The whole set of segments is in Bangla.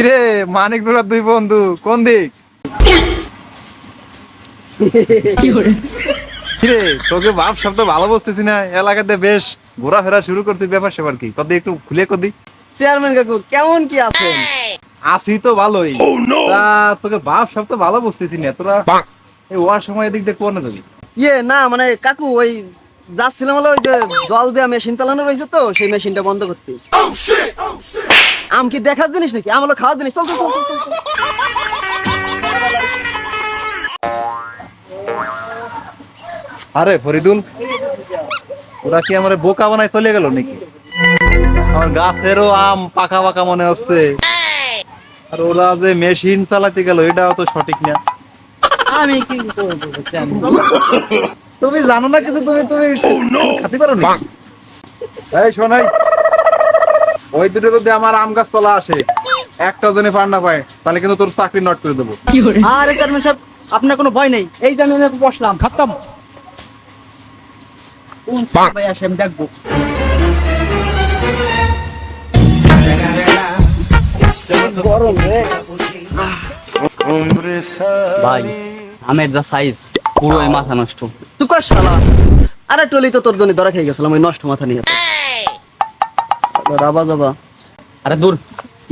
কিরে মানিক জোড়া দুই বন্ধু কোন দিক? কিরে তোকে বাপ শব্দ ভালো বুঝতেছি না, এলাকাতে বেশ ঘোরাফেরা শুরু করছিস, ব্যাপার সেবার কি কদি একটু খুলে কদি। চেয়ারম্যান কাকু কেমন কি আছেন? আসি তো ভালোই, তা তোকে বাপ শব্দ ভালো বুঝতেছি না, তোরা এই ওয়ার সময় এদিক দিয়ে কোন দিবি? না মানে কাকু ওই যাচ্ছিলাম হলো ওই যে জল দেওয়া মেশিন চালানো রয়েছে তো সেই মেশিনটা বন্ধ করতে। আম কি দেখার জিনিস নাকি? আম হলো খাওয়ার জিনিস। চল চল চল চল, চল। আরে ফরিদুল, ওরা কি আমার বোকা বানায় চলে গেল নাকি? আমার গাছেরও আম পাকা পাকা মনে হচ্ছে, আর ওরা যে মেশিন চালাতে গেল এটাও তো সঠিক না। আমি কি তুমি জানো না কিছু, তুমি তুমি খাতে পারো না। এই শোনাই, ওই দুটো যদি আমার আম গাছ তলা আসে একটা জনে পার না পায় তাহলে কিন্তু তোর চাকরি নট করে দেবো। আরে চেয়ারম্যান সাহেব আপনার কোনো ভয় নেই, এই যে আমি এনে বসলাম খতম। কোন ভাই আসে আমি দেখবো। গরম রে ভাই আমের যা সাইজ পুরো মাথা নষ্ট। চুপ কর শালা। আরে টলি তো তোর জন্য ধরা খেয়ে গেছিলাম ওই নষ্ট মাথা নিয়ে। রাবা দাবা আরে দূর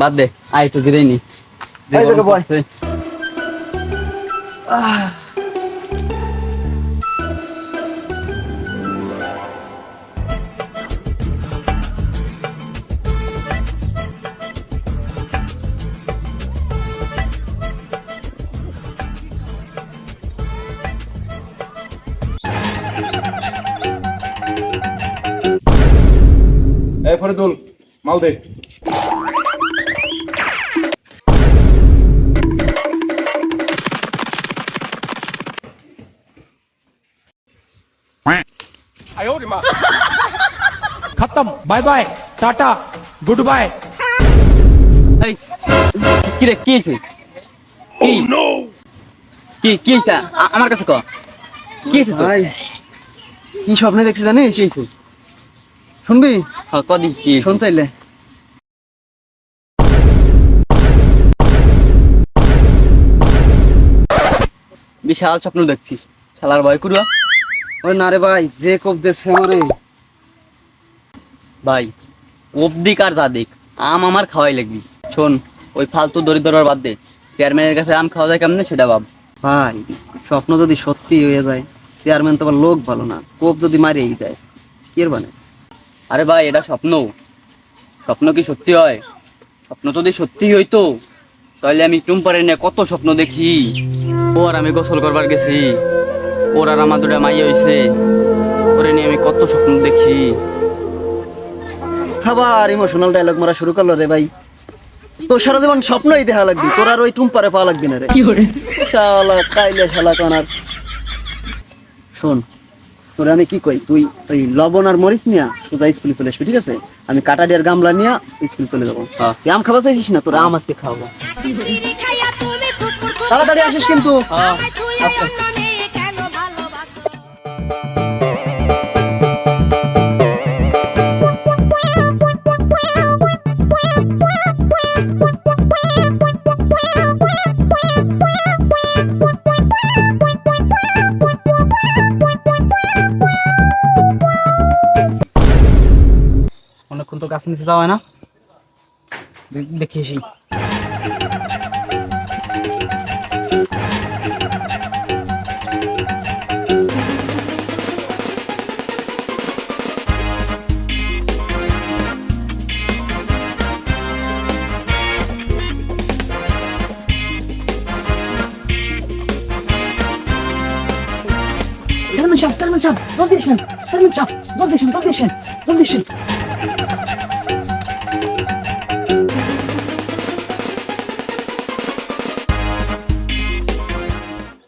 বাদ দে, আয় একটু জিরেই নি। এই দেখো বয়। এই ফরিদুল মাল দে। खत्म bye bye tata goodbye. এই কি রে, কি হইছে? কি হইছে? আমার কাছে ক, কি হইছে তোর? ভাই কি স্বপ্নে দেখছি জানিস? কি হইছে? শুনবি? হ্যাঁ কদি কি হইছে? শোন চাইলে। বিশাল স্বপ্ন দেখছিস, শালার ভয় করুয়া। ওরে না রে ভাই, যে কোপ দেছে আমারে। ভাই অবদিক আর যা দিক আম আমার খাওয়াই লাগবি। শোন, ওই ফালতু দরিদ্র বাদ দে, চেয়ারম্যানের কাছে আম খাওয়া যায় কেমনে সেটা ভাব। ভাই স্বপ্ন যদি সত্যি হয়ে যায়, চেয়ারম্যান তো আবার লোক ভালো না, কোপ যদি মারিয়ে দেয় কি এর মানে? আরে ভাই এটা স্বপ্ন, স্বপ্ন কি সত্যি হয়? স্বপ্ন যদি সত্যি হইতো তাহলে আমি টুম্পারে নিয়ে কত স্বপ্ন দেখি। ওর আমি গোসল করবার গেছি, ওর আর আমার দুটা মাই হইছে, ওরে নিয়ে আমি কত স্বপ্ন দেখি। আবার ইমোশনাল ডায়লগ মারা শুরু করলো রে ভাই। তোর সারা জীবন স্বপ্নই দেখা লাগবি, তোর আর ওই টুম্পারে পাওয়া লাগবি না রে। শালা কাইলে শালা কানার। শোন তোরে আমি কি কই, তুই ওই লবণ আর মরিচ নিয়া সোজা স্কুলে চলে আসবি, ঠিক আছে? আমি কাটাডিয়ার গামলা নিয়া স্কুলে চলে যাবো। হ্যাঁ। তুই আম খাওয়া চাইছিস না, তোর আম আজকে খাওয়াবো। তাড়াতাড়ি আসিস কিন্তু। আচ্ছা। অনেকক্ষণ তো গাছ নিচে যাওয়া হয় না, দেখি আসি। জলদি আসেন, জলদি আসেন।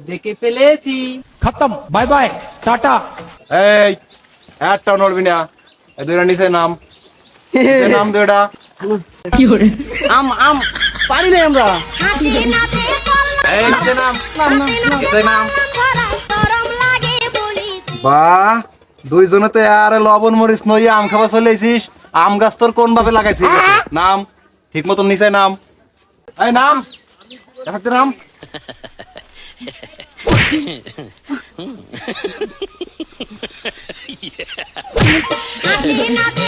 দেখে ফেলেছি। खत्म बाय बाय टाटा। এই একটা নড়বি না, এই দুইটা নিচে নাম, নিচে নাম দুইটা। আম আম পারি নাই আমরা। এই নিচে নাম, নাম নাম নাম। নিচে নাম। বাহ, দুইজনেতে আর লবণ মরিচ নইয়া আম খাওয়া চলে আইছিস। আম গাছ তোর কোন ভাবে লাগাইছিস? নাম ঠিক মতন নিচে নাম। এই নাম দেখাতে নাম আমি নাতে